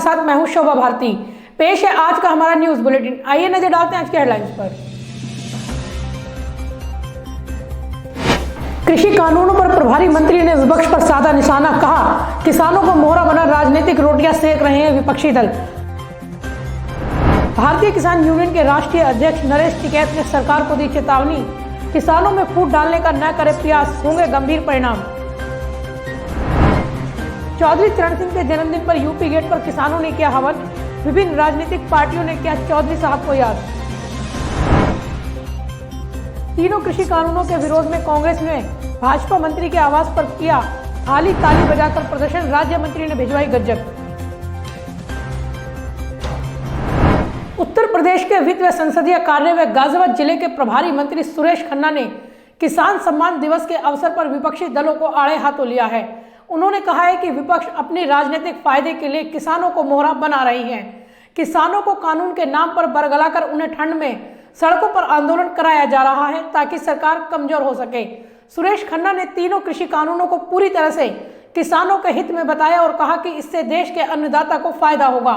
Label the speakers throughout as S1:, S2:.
S1: साथ मैं हूं शोभा भारती। पेश है आज का हमारा न्यूज बुलेटिन। आइए नजर डालते हैं आज के हेडलाइंस पर। कृषि कानूनों पर प्रभारी मंत्री ने विपक्ष पर साधा निशाना, कहा किसानों को मोहरा बना राजनीतिक रोटियां सेक रहे हैं विपक्षी दल। भारतीय किसान यूनियन के राष्ट्रीय अध्यक्ष नरेश टिकैत ने सरकार को दी चेतावनी, किसानों में फूट डालने का न करे प्रयास, होंगे गंभीर परिणाम। चौधरी चरण सिंह के जन्मदिन पर यूपी गेट पर किसानों ने किया हवन, विभिन्न राजनीतिक पार्टियों ने किया चौधरी साहब को याद। तीनों कृषि कानूनों के विरोध में कांग्रेस ने भाजपा मंत्री के आवास पर किया हाली ताली बजाकर प्रदर्शन, राज्य मंत्री ने भिजवाई गज्जक। उत्तर प्रदेश के वित्त व संसदीय कार्य व गाजियाबाद जिले के प्रभारी मंत्री सुरेश खन्ना ने किसान सम्मान दिवस के अवसर पर विपक्षी दलों को आड़े हाथों लिया है। उन्होंने कहा है कि विपक्ष अपने राजनीतिक फायदे के लिए किसानों को मोहरा बना रही है। किसानों को कानून के नाम पर बरगलाकर उन्हें ठंड में सड़कों पर आंदोलन कराया जा रहा है ताकि सरकार कमजोर हो सके। सुरेश खन्ना ने तीनों कृषि कानूनों को पूरी तरह से किसानों के हित में बताया और कहा कि इससे देश के अन्नदाता को फायदा होगा।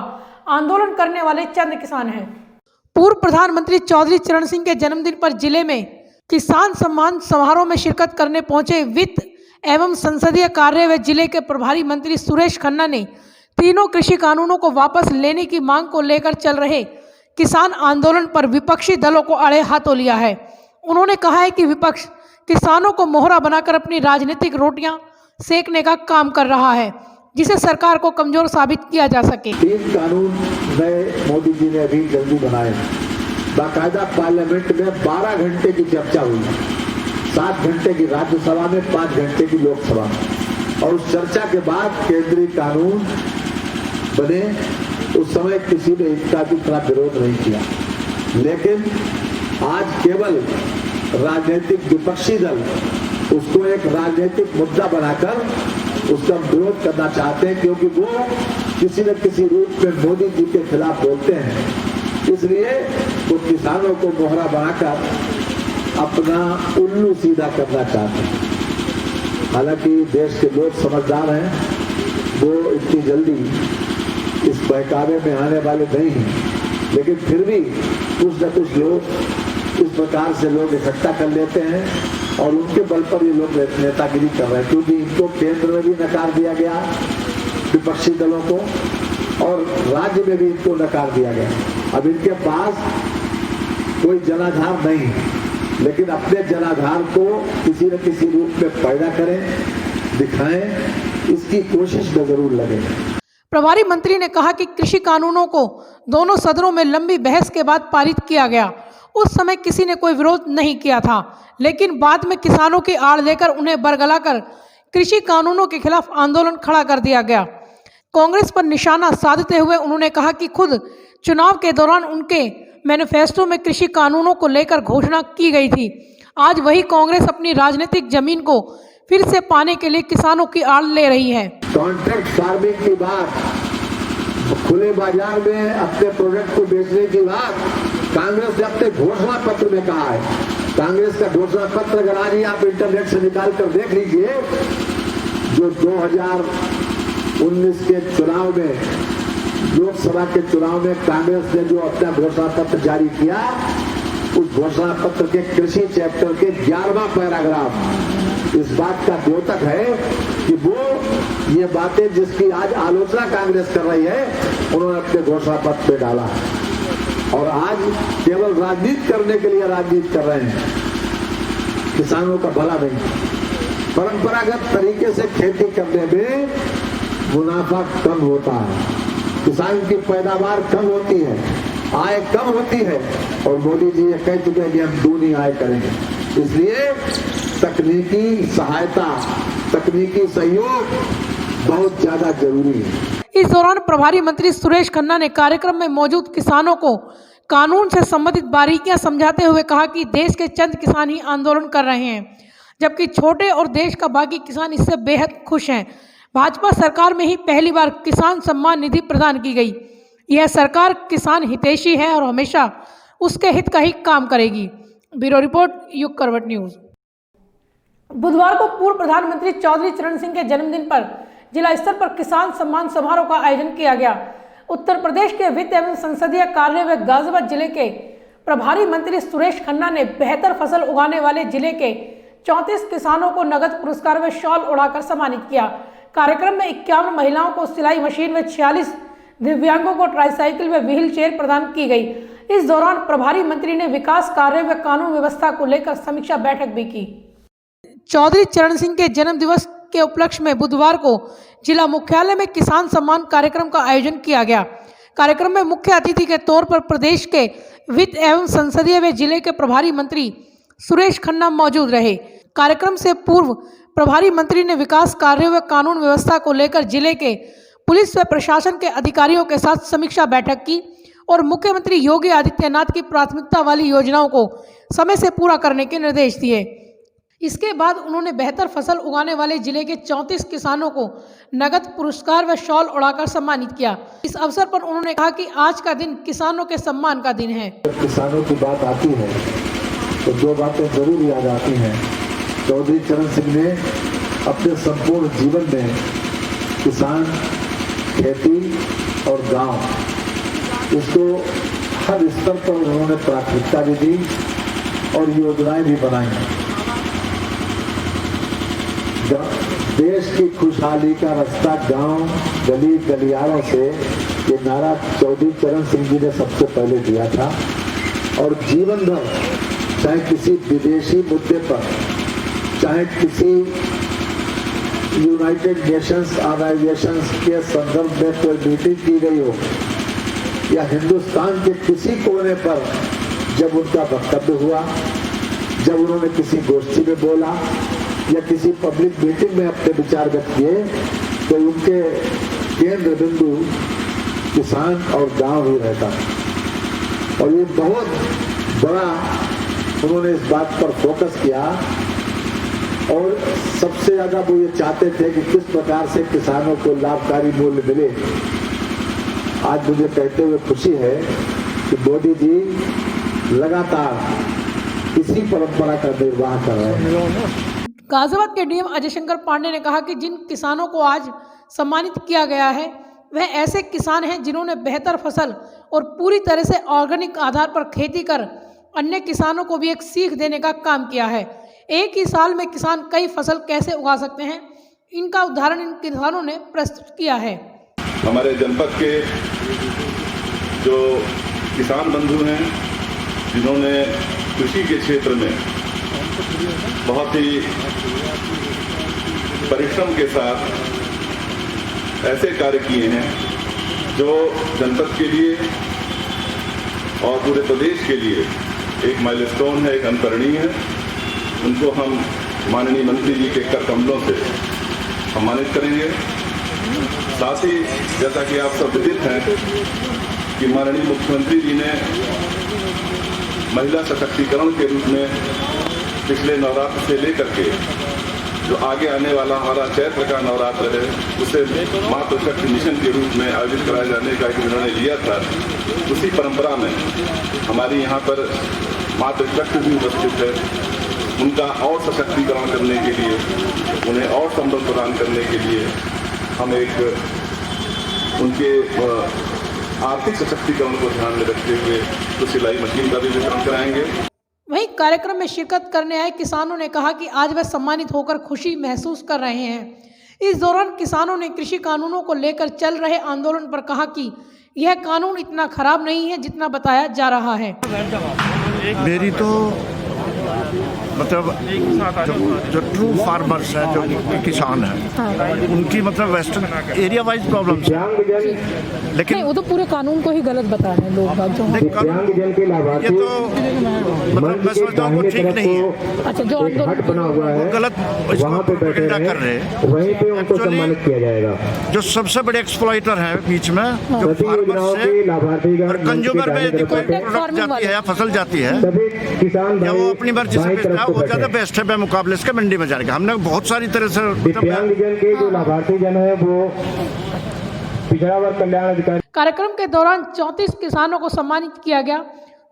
S1: आंदोलन करने वाले चंद किसान हैं। पूर्व प्रधानमंत्री चौधरी चरण सिंह के जन्मदिन पर जिले में किसान सम्मान समारोह में शिरकत करने पहुंचे वित्त एवं संसदीय कार्य व जिले के प्रभारी मंत्री सुरेश खन्ना ने तीनों कृषि कानूनों को वापस लेने की मांग को लेकर चल रहे किसान आंदोलन पर विपक्षी दलों को आड़े हाथों लिया है। उन्होंने कहा है कि विपक्ष किसानों को मोहरा बनाकर अपनी राजनीतिक रोटियां सेकने का काम कर रहा है, जिसे सरकार को कमजोर साबित किया जा सके।
S2: 3 कानून नए मोदी जी ने अभी जल्दी बनाए, बाकायदा पार्लियामेंट में 12 घंटे की चर्चा हुई, 7 घंटे की राज्यसभा में, 5 घंटे की लोकसभा में, और उस चर्चा के बाद केंद्रीय कानून बने। उस समय किसी ने इसका भी इतना विरोध नहीं किया, लेकिन आज केवल राजनीतिक विपक्षी दल उसको एक राजनीतिक मुद्दा बनाकर उसका विरोध करना चाहते हैं, क्योंकि वो किसी न किसी रूप में मोदी जी के खिलाफ बोलते हैं। इसलिए वो किसानों को मोहरा बनाकर अपना उल्लू सीधा करना चाहते हैं। हालांकि देश के लोग समझदार हैं, वो इतनी जल्दी इस बहकावे में आने वाले नहीं हैं, लेकिन फिर भी कुछ न कुछ लोग इस प्रकार से लोग इकट्ठा कर लेते हैं और उनके बल पर ये लोग नेतागिरी कर रहे हैं, क्योंकि इनको केंद्र में भी नकार दिया गया विपक्षी दलों को और राज्य में भी इनको नकार दिया गया। अब इनके पास कोई जनाधार नहीं है, लेकिन अपने जनाधार को किसी न किसी रूप में पैदा करें, दिखाएं, इसकी कोशिश में जरूर लगे।
S1: प्रभारी मंत्री ने कहा कि कृषि कानूनों को दोनों सदनों में लंबी बहस के बाद पारित किया गया। उस समय किसी ने कोई विरोध नहीं किया था, लेकिन बाद में किसानों की आड़ लेकर उन्हें बरगलाकर कृषि कानूनों के खिलाफ आंदोलन खड़ा कर दिया गया। कांग्रेस पर निशाना साधते हुए उन्होंने कहा कि खुद चुनाव के दौरान उनके मैनिफेस्टो में कृषि कानूनों को लेकर घोषणा की गई थी। आज वही कांग्रेस अपनी राजनीतिक जमीन को फिर से पाने के लिए किसानों की आड़ ले रही है।
S2: कॉन्ट्रैक्ट फार्मिंग की बात, खुले बाजार में अपने प्रोडक्ट को बेचने की बात कांग्रेस ने अपने घोषणा पत्र में कहा है। कांग्रेस का घोषणा पत्र अगर आज ही आप इंटरनेट से निकाल कर देख लीजिए, जो 2019 के चुनाव में, लोकसभा के चुनाव में कांग्रेस ने जो अपना घोषणा पत्र जारी किया, उस घोषणा पत्र के कृषि चैप्टर के 11वां पैराग्राफ इस बात का द्योतक है कि वो ये बातें जिसकी आज आलोचना कांग्रेस कर रही है, उन्होंने अपने घोषणा पत्र पे डाला और आज केवल राजनीति करने के लिए राजनीति कर रहे हैं, किसानों का भला नहीं। परंपरागत तरीके से खेती करने में मुनाफा कम होता है, किसान की पैदावार कम होती है, आय कम होती है, और मोदी जी ये कह चुके हैं कि हम दूनी आय करेंगे। इसलिए तकनीकी सहायता, तकनीकी सहयोग बहुत ज्यादा जरूरी है।
S1: इस दौरान प्रभारी मंत्री सुरेश खन्ना ने कार्यक्रम में मौजूद किसानों को कानून से संबंधित बारीकियां समझाते हुए कहा कि देश के चंद किसान ही आंदोलन कर रहे हैं, जबकि छोटे और देश का बाकी किसान इससे बेहद खुश हैं। भाजपा सरकार में ही पहली बार किसान सम्मान निधि प्रदान की गई। यह सरकार किसान हितैषी है और हमेशा उसके हित का ही काम करेगी। ब्यूरो रिपोर्ट, युग करवट न्यूज। बुधवार को पूर्व प्रधानमंत्री चौधरी चरण सिंह के जन्मदिन पर जिला स्तर पर किसान सम्मान समारोह का आयोजन किया गया। उत्तर प्रदेश के वित्त एवं संसदीय कार्य व गाजियाबाद जिले के प्रभारी मंत्री सुरेश खन्ना ने बेहतर फसल उगाने वाले जिले के 34 किसानों को नगद पुरस्कार व शॉल उड़ाकर सम्मानित किया। कार्यक्रम में 51 महिलाओं को सिलाई मशीन व 46 दिव्यांगों को ट्राईसाइकिल व व्हील चेयर प्रदान की गई। इस दौरान प्रभारी मंत्री ने विकास कार्य व कानून व्यवस्था को लेकर समीक्षा बैठक भी की। चौधरी चरण सिंह के जन्म दिवस के उपलक्ष्य में बुधवार को जिला मुख्यालय में किसान सम्मान कार्यक्रम का आयोजन किया गया। कार्यक्रम में मुख्य अतिथि के तौर पर प्रदेश के वित्त एवं संसदीय व जिले के प्रभारी मंत्री सुरेश खन्ना मौजूद रहे। कार्यक्रम से पूर्व प्रभारी मंत्री ने विकास कार्यों व कानून व्यवस्था को लेकर जिले के पुलिस व प्रशासन के अधिकारियों के साथ समीक्षा बैठक की और मुख्यमंत्री योगी आदित्यनाथ की प्राथमिकता वाली योजनाओं को समय से पूरा करने के निर्देश दिए। इसके बाद उन्होंने बेहतर फसल उगाने वाले जिले के 34 किसानों को नगद पुरस्कार व शॉल उड़ाकर सम्मानित किया। इस अवसर पर उन्होंने कहा कि आज का दिन किसानों के सम्मान का दिन है।
S2: जब किसानों की बात आती है तो दो बातें जरूर याद आती हैं। चौधरी चरण सिंह ने अपने संपूर्ण जीवन में किसान, खेती और गांव इसको हर स्तर पर उन्होंने प्राथमिकता भी दी और योजनाएं भी बनाई। देश की खुशहाली का रास्ता गांव, गली गलियारों से, ये नारा चौधरी चरण सिंह जी ने सबसे पहले दिया था और जीवन भर चाहे किसी विदेशी मुद्दे पर, चाहे किसी यूनाइटेड नेशंस ऑर्गेनाइजेशंस के संदर्भ में कोई मीटिंग की गई हो या हिंदुस्तान के किसी कोने पर जब उनका वक्तव्य हुआ, जब उन्होंने किसी गोष्ठी में बोला या किसी पब्लिक मीटिंग में अपने विचार व्यक्त किए तो उनके केंद्र बिंदु किसान और गांव ही रहता और ये बहुत बड़ा उन्होंने इस बात पर फोकस किया और सबसे ज्यादा वो ये चाहते थे कि किस प्रकार से किसानों को लाभकारी मूल्य मिले। आज मुझे कहते हुए खुशी है कि मोदी जी लगातार इसी परंपरा का निर्वाह कर रहे हैं।
S1: गाजियाबाद के डीएम अजय शंकर पांडे ने कहा कि जिन किसानों को आज सम्मानित किया गया है वह ऐसे किसान हैं जिन्होंने बेहतर फसल और पूरी तरह से ऑर्गेनिक आधार पर खेती कर अन्य किसानों को भी एक सीख देने का काम किया है। एक ही साल में किसान कई फसल कैसे उगा सकते हैं, इनका उदाहरण इन किसानों ने प्रस्तुत किया है।
S3: हमारे जनपद के जो किसान बंधु हैं जिन्होंने कृषि के क्षेत्र में बहुत ही परिश्रम के साथ ऐसे कार्य किए हैं जो जनपद के लिए और पूरे प्रदेश के लिए एक माइलस्टोन है, एक अनुकरणीय है। उनको हम माननीय मंत्री जी के कर कमलों से सम्मानित करेंगे। साथ ही जैसा कि आप सब विदित हैं कि माननीय मुख्यमंत्री जी ने महिला सशक्तिकरण के रूप में पिछले नवरात्र से लेकर के जो आगे आने वाला हमारा चैत्र का नवरात्र है उसे मातृशक्ति मिशन के रूप में आयोजित कराए जाने का एक निर्णय लिया था। उसी परंपरा में हमारी यहाँ पर मातृशक्ति भी उपस्थित है। उनका और सशक्तिकरण करने के लिए, उन्हें और संबल प्रदान करने के लिए हम एक उनके आर्थिक सशक्तिकरण को ध्यान में रखते हुए तो सिलाई मशीन का भी वितरण कराएंगे।
S1: वहीं कार्यक्रम में शिरकत करने आए किसानों ने कहा कि आज वह सम्मानित होकर खुशी महसूस कर रहे हैं। इस दौरान किसानों ने कृषि कानूनों को लेकर चल रहे आंदोलन पर कहा कि यह कानून इतना खराब नहीं है जितना बताया जा रहा है।
S4: मेरी तो मतलब जो ट्रू फार्मर्स हैं, जो किसान हैं, उनकी मतलब वेस्टर्न एरिया वाइज प्रॉब्लम्स हैं, लेकिन
S1: वो तो पूरे कानून को ही गलत बता रहे हैं लोग।
S4: ये तो मतलब मैं समझता हूँ वो ठीक नहीं है।
S1: अच्छा, जो
S2: बना हुआ है
S4: वो गलत इसको प्रोपेगेंडा कर रहे हैं।
S2: वहीं पे उनको सम्मानित किया जाएगा।
S4: जो सबसे बड़े एक्सप्लॉइटर हैं बीच में, जो फार्मर से और कंज्यूमर में यदि कोई प्रोडक्ट जाती है या फसल जाती है या वो अपनी मर्जी से बेचता है, वो ज्यादा बेस्ट है मुकाबले इसके मंडी में जाने का। हमने बहुत सारी तरह से
S2: दिव्यांग जन के जो लाभार्थी जन है वो पिछड़ा वर्ग कल्याण अधिकारी।
S1: कार्यक्रम के दौरान 34 किसानों को सम्मानित किया गया।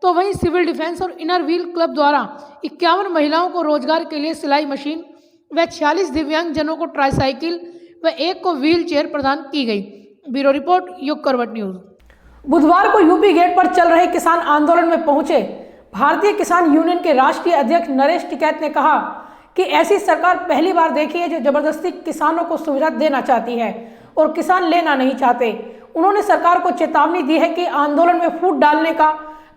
S1: तो वहीं सिविल डिफेंस और इनर व्हील क्लब द्वारा 51 महिलाओं को रोजगार के लिए सिलाई मशीन व 46 दिव्यांग जनों को ट्राईसाइकिल व 1 को व्हील चेयर प्रदान की गई। ब्यूरो रिपोर्ट, युग करवट न्यूज। बुधवार को यूपी गेट पर चल रहे किसान आंदोलन में पहुंचे भारतीय किसान यूनियन के राष्ट्रीय अध्यक्ष नरेश टिकैत ने कहा कि ऐसी सरकार पहली बार देखी है जो जबरदस्ती किसानों को सुविधा देना चाहती है और किसान लेना नहीं चाहते। उन्होंने सरकार को चेतावनी दी है कि आंदोलन में फूट डालने का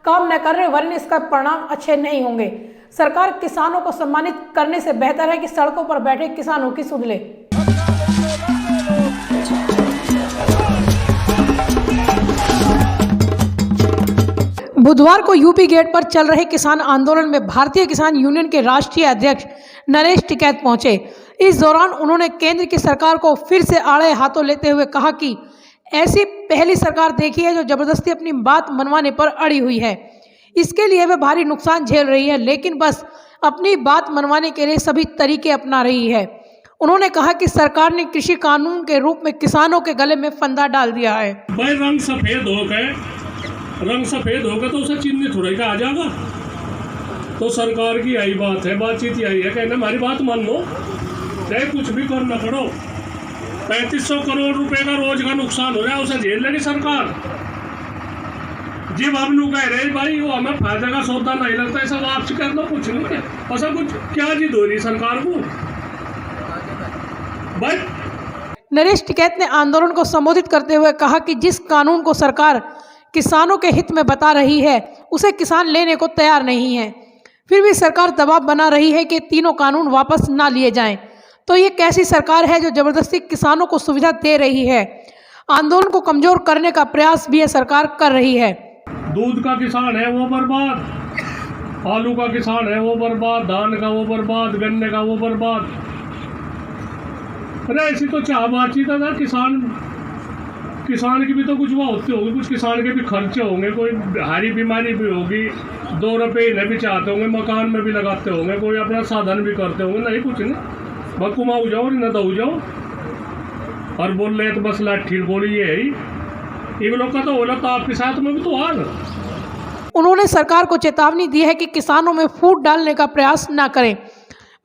S1: काम न करने वरना इसका परिणाम अच्छे नहीं होंगे। सरकार किसानों को सम्मानित करने से बेहतर है कि सड़कों पर बैठे किसानों की सुध ले। बुधवार को यूपी गेट पर चल रहे किसान आंदोलन में भारतीय किसान यूनियन के राष्ट्रीय अध्यक्ष नरेश टिकैत पहुंचे। इस दौरान उन्होंने केंद्र की सरकार को फिर से आड़े हाथों लेते हुए कहा कि ऐसी पहली सरकार देखी है जो जबरदस्ती अपनी बात मनवाने पर अड़ी हुई है। इसके लिए वे भारी नुकसान झेल रही है, लेकिन बस अपनी बात मनवाने के लिए सभी तरीके अपना रही है। उन्होंने कहा कि सरकार ने कृषि कानून के रूप में किसानों के गले में फंदा डाल दिया है।
S5: भाई रंग सफेद होगा तो उसे चिन्हित थोड़ा ही आ जाएगा। तो सरकार की यही बात है, बातचीत यही है, कहना हमारी बात मान लो, चाहे कुछ भी करना पड़ो। 3500 करोड़ रुपए का रोज का नुकसान हो रहा है, उसे झेल लेगी सरकार। जी बाबू कह रहे भाई वो हमें फायदे का सौदा नहीं लगता, ऐसा वापसी करना कुछ नहीं है, ऐसा कुछ क्या जिद हो रही सरकार को भाई।
S1: नरेश टिकैत ने आंदोलन को संबोधित करते हुए कहा कि जिस कानून को सरकार किसानों के हित में बता रही है उसे किसान लेने को तैयार नहीं है, फिर भी सरकार दबाव बना रही है कि तीनों कानून वापस ना लिए जाएं। तो ये कैसी सरकार है जो जबरदस्ती किसानों को सुविधा दे रही है। आंदोलन को कमजोर करने का प्रयास भी यह सरकार कर रही है।
S5: दूध का किसान है वो बर्बाद, आलू का किसान है वो बर्बाद, धान का वो बर्बाद, गन्ने का वो बर्बाद। अरे ऐसी तो चाह बातचीत है ना, किसान की भी तो कुछ वो होती होगी, कुछ किसान के भी खर्चे होंगे, कोई हारी बीमारी भी होगी, 2 रुपये इन्हें भी चाहते होंगे, मकान में भी लगाते होंगे, कोई अपना साधन भी करते होंगे। नहीं कुछ नहीं, बकुमा हो जाओ न दो जाओ और बोल रहे तो बस लाठी गोली ये है ही। इन लोग का तो होला तो आपके साथ में भी तो आ।
S1: उन्होंने सरकार को चेतावनी दी है कि किसानों में फूट डालने का प्रयास न करें।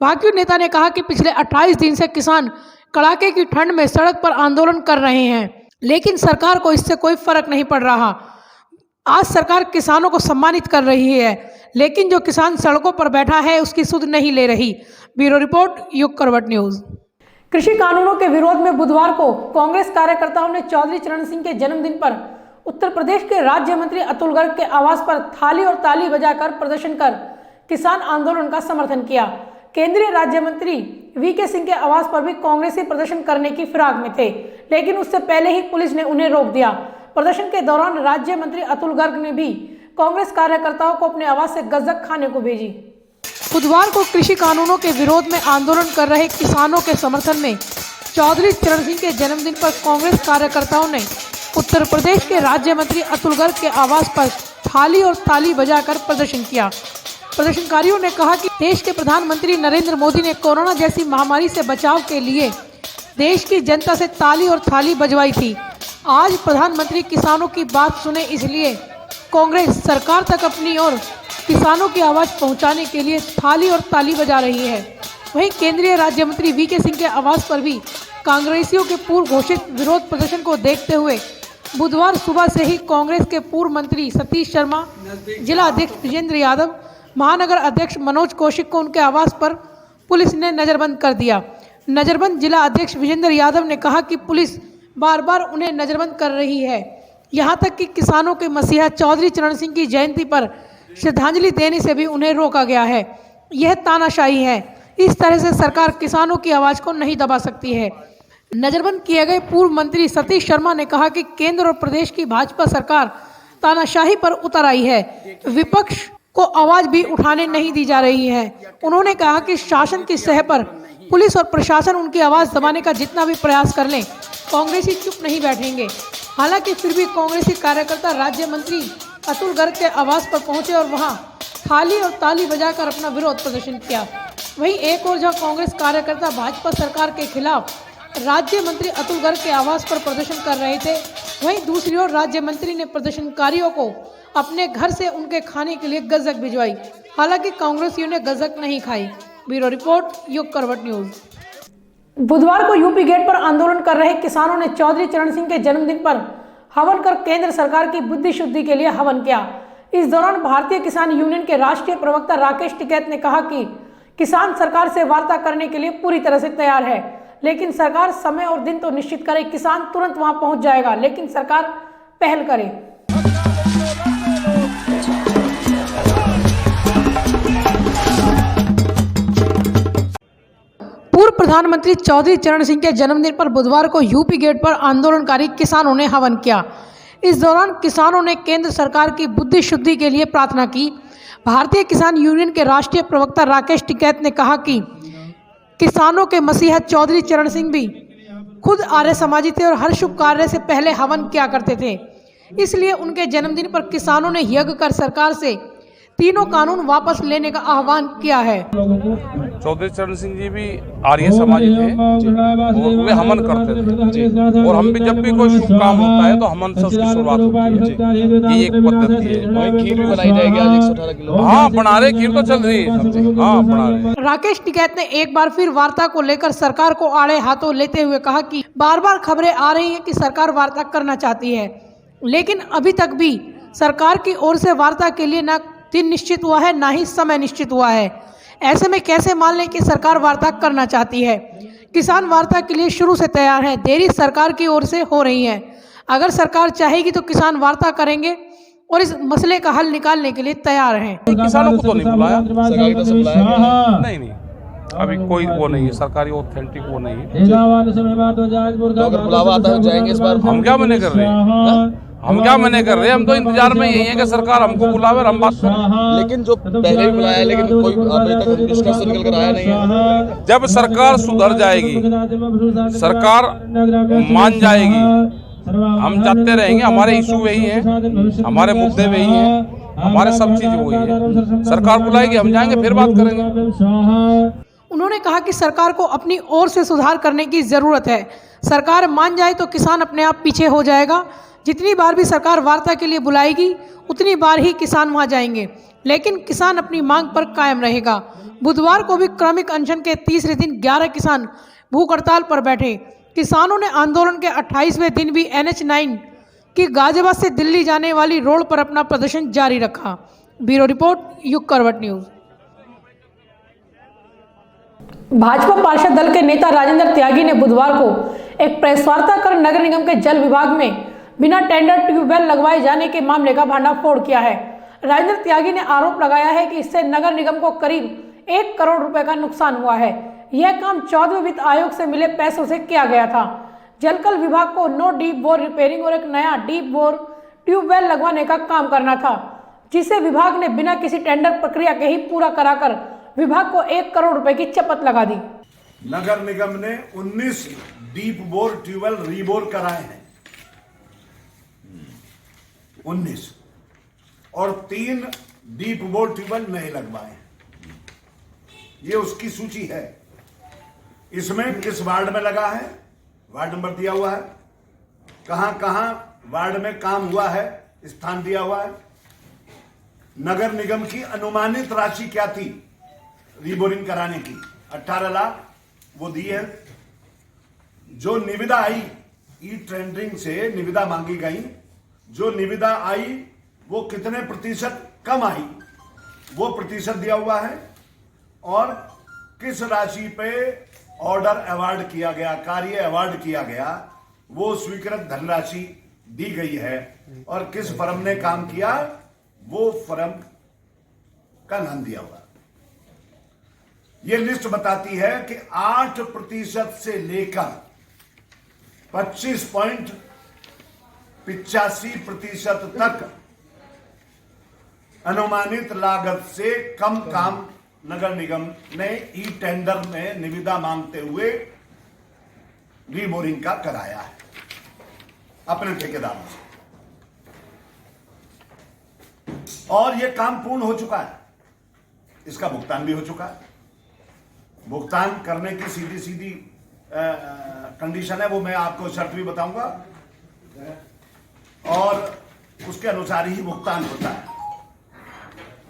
S1: भाजपा नेता ने कहा कि पिछले 28 दिन से किसान कड़ाके की ठंड में सड़क पर आंदोलन कर रहे हैं, लेकिन सरकार को इससे कोई फर्क नहीं पड़ रहा। आज सरकार किसानों को सम्मानित कर रही है, लेकिन जो किसान सड़कों पर बैठा है उसकी सुध नहीं ले रही। ब्यूरो रिपोर्ट, युग करवट न्यूज। कृषि कानूनों के विरोध में बुधवार को कांग्रेस कार्यकर्ताओं ने चौधरी चरण सिंह के जन्मदिन पर उत्तर प्रदेश के राज्य मंत्री अतुल गर्ग के आवास पर थाली और ताली बजाकर प्रदर्शन कर किसान आंदोलन का समर्थन किया। केंद्रीय राज्य मंत्री वीके सिंह के आवास पर भी कांग्रेसी प्रदर्शन करने की फिराक में थे, लेकिन उससे पहले ही पुलिस ने उन्हें रोक दिया। प्रदर्शन के दौरान राज्य मंत्री अतुल गर्ग ने भी कांग्रेस कार्यकर्ताओं को अपने आवास से गज्जक खाने को भेजी। बुधवार को कृषि कानूनों के विरोध में आंदोलन कर रहे किसानों के समर्थन में चौधरी चरण सिंह के जन्मदिन पर कांग्रेस कार्यकर्ताओं ने उत्तर प्रदेश के राज्य मंत्री अतुल गर्ग के आवास पर थाली और ताली बजाकर प्रदर्शन किया। प्रदर्शनकारियों ने कहा कि देश के प्रधानमंत्री नरेंद्र मोदी ने कोरोना जैसी महामारी से बचाव के लिए देश की जनता से ताली और थाली बजवाई थी। आज प्रधानमंत्री किसानों की बात सुने, इसलिए कांग्रेस सरकार तक अपनी और किसानों की आवाज़ पहुंचाने के लिए थाली और ताली बजा रही है। वहीं केंद्रीय राज्य मंत्री वीके सिंह के आवास पर भी कांग्रेसियों के पूर्व घोषित विरोध प्रदर्शन को देखते हुए बुधवार सुबह से ही कांग्रेस के पूर्व मंत्री सतीश शर्मा, जिला अध्यक्ष विजेंद्र यादव, महानगर अध्यक्ष मनोज कौशिक को उनके आवास पर पुलिस ने नज़रबंद कर दिया। नज़रबंद जिला अध्यक्ष विजेंद्र यादव ने कहा कि पुलिस बार बार उन्हें नज़रबंद कर रही है, यहाँ तक कि किसानों के मसीहा चौधरी चरण सिंह की जयंती पर श्रद्धांजलि देने से भी उन्हें रोका गया है। यह तानाशाही है। इस तरह से सरकार किसानों की आवाज़ को नहीं दबा सकती है। नज़रबंद किए गए पूर्व मंत्री सतीश शर्मा ने कहा कि केंद्र और प्रदेश की भाजपा सरकार तानाशाही पर उतर आई है, विपक्ष को आवाज़ भी उठाने नहीं दी जा रही है। उन्होंने कहा कि शासन की सह पर पुलिस और प्रशासन उनकी आवाज़ दबाने का जितना भी प्रयास कर लें, कांग्रेसी चुप नहीं बैठेंगे। हालांकि फिर भी कांग्रेसी कार्यकर्ता राज्य मंत्री अतुल गर्ग के आवास पर पहुंचे और वहां थाली और ताली बजाकर अपना विरोध प्रदर्शन किया। वहीं एक और जहां कांग्रेस कार्यकर्ता भाजपा सरकार के खिलाफ राज्य मंत्री अतुल गर्ग के आवास पर प्रदर्शन कर रहे थे, वहीं दूसरी ओर राज्य मंत्री ने प्रदर्शनकारियों को अपने घर से उनके खाने के लिए गज्जक भिजवाई। हालांकि कांग्रेसियों ने गज्जक नहीं खाई। ब्यूरो रिपोर्ट, युग करवट न्यूज। बुधवार को यूपी गेट पर आंदोलन कर रहे किसानों ने चौधरी चरण सिंह के जन्मदिन पर हवन कर केंद्र सरकार की बुद्धि शुद्धि के लिए हवन किया। इस दौरान भारतीय किसान यूनियन के राष्ट्रीय प्रवक्ता राकेश टिकैत ने कहा कि किसान सरकार से वार्ता करने के लिए पूरी तरह से तैयार है, लेकिन सरकार समय और दिन तो निश्चित करे। किसान तुरंत वहां पहुंच जाएगा, लेकिन सरकार पहल करे। पूर्व प्रधानमंत्री चौधरी चरण सिंह के जन्मदिन पर बुधवार को यूपी गेट पर आंदोलनकारी किसानों ने हवन किया। इस दौरान किसानों ने केंद्र सरकार की बुद्धि शुद्धि के लिए प्रार्थना की। भारतीय किसान यूनियन के राष्ट्रीय प्रवक्ता राकेश टिकैत ने कहा कि किसानों के मसीहा चौधरी चरण सिंह भी खुद आर्य समाजी थे और हर शुभ कार्य से पहले हवन किया करते थे, इसलिए उनके जन्मदिन पर किसानों ने यज्ञ कर सरकार से तीनों कानून वापस लेने का आह्वान किया है।
S6: चौधरी चरण सिंह जी भी आर्य समाजी थे और वे हवन करते थे, और हम भी जब भी कोई शुभ काम होता है तो हवन से उसकी शुरुआत होती है। ये एक पद्धति है।
S7: खीर भी बनाई जाएगी आज 118 किलो।
S6: हाँ, बना रहे, खीर तो चल रही है। हाँ, बना रहे।
S1: राकेश टिकैत ने एक बार फिर वार्ता को लेकर सरकार को आड़े हाथों लेते हुए कहा कि बार बार खबरें आ रही हैं कि सरकार वार्ता करना चाहती है, लेकिन अभी तक भी सरकार की ओर से वार्ता के लिए ना दिन निश्चित हुआ है, ना ही समय निश्चित हुआ है। ऐसे में कैसे मान लें कि सरकार वार्ता करना चाहती है। किसान वार्ता के लिए शुरू से तैयार है, देरी सरकार की ओर से हो रही है। अगर सरकार चाहेगी तो किसान वार्ता करेंगे और इस मसले का हल निकालने के लिए तैयार हैं।
S6: किसानों को तो नहीं बुलाया,
S7: सरकारी तो बुलाया
S6: नहीं, अभी कोई वो नहीं है, सरकारी ऑथेंटिक वो नहीं है।
S7: तो अगर बुलावा आता है जाएंगे इस बार।
S6: हम क्या मने कर रहे हैं? हम क्या मने कर रहे हैं? हम तो इंतजार में यही है कि सरकार हमको बुलावे और हम बात करें।
S7: लेकिन जो पहले भी बुलाया, लेकिन कोई अभी तक निष्कर्ष निकल कर आया नहीं है।
S6: जब सरकार सुधर जाएगी, सरकार मान जाएगी, हम जाते रहेंगे। हमारे इशू वही है, हमारे मुद्दे वही हैं, हमारे सब चीज वही है। सरकार बुलाएगी, हम जाएंगे, फिर बात करेंगे।
S1: उन्होंने कहा कि सरकार को अपनी ओर से सुधार करने की जरूरत है। सरकार मान जाए तो किसान अपने आप पीछे हो जाएगा। जितनी बार भी सरकार वार्ता के लिए बुलाएगी उतनी बार ही किसान वहां जाएंगे, लेकिन किसान अपनी मांग पर कायम रहेगा। बुधवार को भी क्रमिक अनशन के तीसरे दिन 11 किसान भूख हड़ताल पर बैठे। किसानों ने आंदोलन के 28वें दिन भी NH9 की गाजियाबाद से दिल्ली जाने वाली रोड पर अपना प्रदर्शन जारी रखा। ब्यूरो रिपोर्ट, युग करवट न्यूज। भाजपा पार्षद दल के नेता राजेंद्र त्यागी ने बुधवार को एक प्रेस वार्ता कर नगर निगम के जल विभाग में बिना टेंडर ट्यूबवेल लगवाए जाने के मामले का भंडाफोड़ किया है। राजेंद्र त्यागी ने आरोप लगाया है कि इससे नगर निगम को करीब 1 करोड़ रुपए का नुकसान हुआ है। यह काम 14वें वित्त आयोग से मिले पैसों से किया गया था। जलकल विभाग को 9 डीप बोर रिपेयरिंग और एक नया डीप बोर ट्यूबवेल लगवाने का काम करना था, जिसे विभाग ने बिना किसी टेंडर प्रक्रिया के ही पूरा कराकर विभाग को 1 करोड़ रुपए की चपत लगा दी।
S8: नगर निगम ने 19 डीप बोर ट्यूबवेल रीबोर कराए हैं, 19, और 3 डीप बोर ट्यूबवेल नए लगवाए हैं। ये उसकी सूची है। इसमें किस वार्ड में लगा है, वार्ड नंबर दिया हुआ है, कहां कहां वार्ड में काम हुआ है, स्थान दिया हुआ है, नगर निगम की अनुमानित राशि क्या थी रीबोरिंग कराने की, 18 लाख वो दी है। जो निविदा आई, ई टेंडरिंग से निविदा मांगी गई, जो निविदा आई वो कितने प्रतिशत कम आई वो प्रतिशत दिया हुआ है, और किस राशि पे ऑर्डर अवार्ड किया गया, कार्य अवार्ड किया गया, वो स्वीकृत धनराशि दी गई है, और किस फर्म ने काम किया वो फर्म का नाम दिया हुआ। ये लिस्ट बताती है कि 8% से लेकर 25.85% तक अनुमानित लागत से कम काम नगर निगम ने ई टेंडर में निविदा मांगते हुए रीबोरिंग का कराया है अपने ठेकेदारों से, और यह काम पूर्ण हो चुका है। इसका भुगतान भी हो चुका है। भुगतान करने की सीधी सीधी कंडीशन है, वो मैं आपको शर्त भी बताऊंगा, और उसके अनुसार ही भुगतान होता है।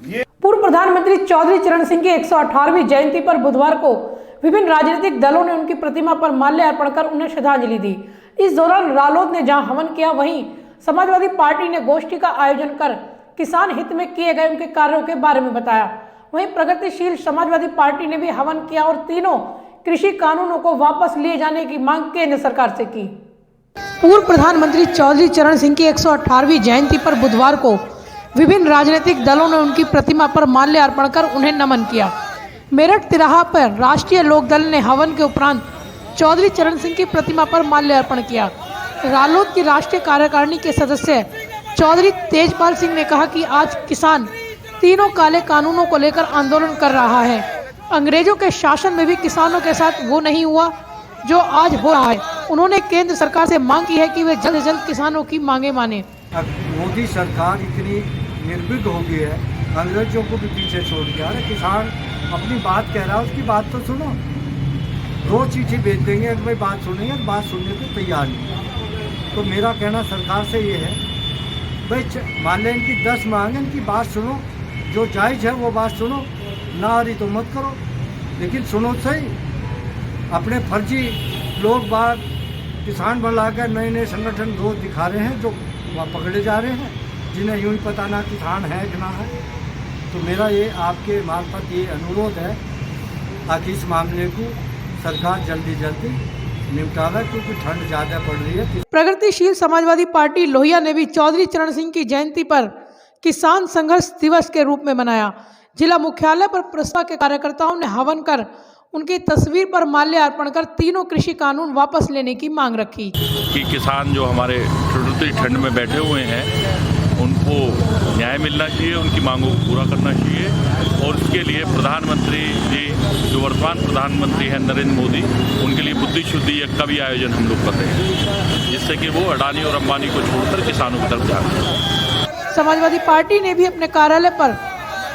S8: ये
S1: पूर्व प्रधानमंत्री चौधरी चरण सिंह की 118वीं जयंती पर बुधवार को विभिन्न राजनीतिक दलों ने उनकी प्रतिमा पर माल्यार्पण कर उन्हें श्रद्धांजलि दी। इस दौरान रालोद ने जहां हवन किया, वहीं समाजवादी पार्टी ने गोष्ठी का आयोजन कर किसान हित में किए गए उनके कार्यों के बारे में बताया। वहीं प्रगतिशील समाजवादी पार्टी ने भी हवन किया और तीनों कृषि कानूनों को वापस लिए जाने की मांग केंद्र सरकार से की। पूर्व प्रधानमंत्री चौधरी चरण सिंह की 118वीं जयंती पर बुधवार को विभिन्न राजनीतिक दलों ने उनकी प्रतिमा पर माल्यार्पण कर उन्हें नमन किया। मेरठ तिराहा पर राष्ट्रीय लोकदल ने हवन के उपरांत चौधरी चरण सिंह की प्रतिमा पर माल्यार्पण किया। रालोद की राष्ट्रीय कार्यकारिणी के सदस्य चौधरी तेजपाल सिंह ने कहा कि आज किसान तीनों काले कानूनों को लेकर आंदोलन कर रहा है। अंग्रेजों के शासन में भी किसानों के साथ वो नहीं हुआ जो आज हो रहा है। उन्होंने केंद्र सरकार से मांग की है कि वे जल्द से जल्द किसानों की मांगे माने।
S9: अब मोदी सरकार इतनी निर्भीक हो गई है, अंग्रेजों को भी पीछे छोड़ दिया। अरे किसान अपनी बात कह रहा है, उसकी बात तो सुनो। 2 चिट्ठी भेज देंगे, अगर भाई बात सुनेंगे तो बात सुनने को तैयार नहीं। तो मेरा कहना सरकार से ये है, भाई मान लें इनकी 10 मांग है, इनकी बात सुनो, जो जायज़ है वो बात सुनो, ना आ रही तो मत करो, लेकिन सुनो सही। अपने फर्जी लोग बाग किसान बनाकर नए नए संगठन रोज दिखा रहे हैं, जो वहाँ पकड़े जा रहे हैं, जिन्हें यूँ ही पता ना किसान है कि ना है। तो मेरा ये आपके मार्फत ये अनुरोध है ताकि इस मामले को सरकार जल्दी निपटावे, क्योंकि ठंड ज़्यादा पड़ रही है।
S1: प्रगतिशील समाजवादी पार्टी लोहिया ने भी चौधरी चरण सिंह की जयंती पर किसान संघर्ष दिवस के रूप में मनाया। जिला मुख्यालय पर प्रसपा के कार्यकर्ताओं ने हवन कर उनकी तस्वीर पर माल्यार्पण कर तीनों कृषि कानून वापस लेने की मांग रखी।
S10: कि किसान जो हमारे ठंड में बैठे हुए हैं उनको न्याय मिलना चाहिए, उनकी मांगों को पूरा करना चाहिए और इसके लिए प्रधानमंत्री जी जो वर्तमान प्रधानमंत्री हैं नरेंद्र मोदी, उनके लिए बुद्धि शुद्धि एक का भी आयोजन हम लोग कर रहे हैं, जिससे कि वो अडानी और अंबानी को छोड़कर किसानों की तरफ जाए।
S1: समाजवादी पार्टी ने भी अपने कार्यालय पर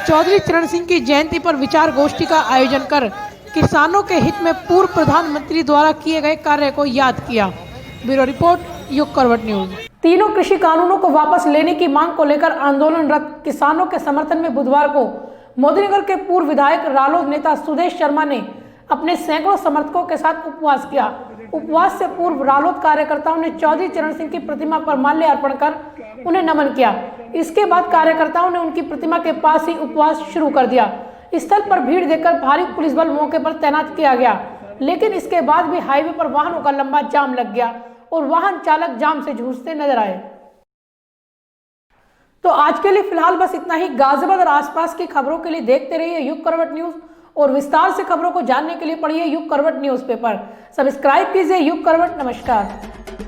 S1: चौधरी चरण सिंह की जयंती पर विचार गोष्ठी का आयोजन कर किसानों के हित में पूर्व प्रधानमंत्री द्वारा किए गए कार्य को याद किया। ब्यूरो रिपोर्ट, युग करवट न्यूज। तीनों कृषि कानूनों को वापस लेने की मांग को लेकर आंदोलनरत किसानों के समर्थन में बुधवार को मोदीनगर के पूर्व विधायक रालोद नेता सुदेश शर्मा ने अपने सैकड़ों समर्थकों के साथ उपवास किया। उपवास से पूर्व रालोद कार्यकर्ताओं ने चौधरी चरण सिंह की प्रतिमा पर माल्यार्पण कर उन्हें नमन किया। इसके बाद कार्यकर्ताओं ने उनकी प्रतिमा के पास ही उपवास शुरू कर दिया। स्थल पर भीड़ देखकर भारी पुलिस बल मौके पर तैनात किया गया, लेकिन इसके बाद भी हाईवे पर वाहनों का लंबा जाम लग गया और वाहन चालक जाम से जूझते नजर आए। तो आज के लिए फिलहाल बस इतना ही। गाजियाबाद और आसपास की खबरों के लिए देखते रहिए युग करवट न्यूज और विस्तार से खबरों को जानने के लिए पढ़िए युग करवट न्यूज़पेपर। सब्सक्राइब कीजिए युग करवट। नमस्कार।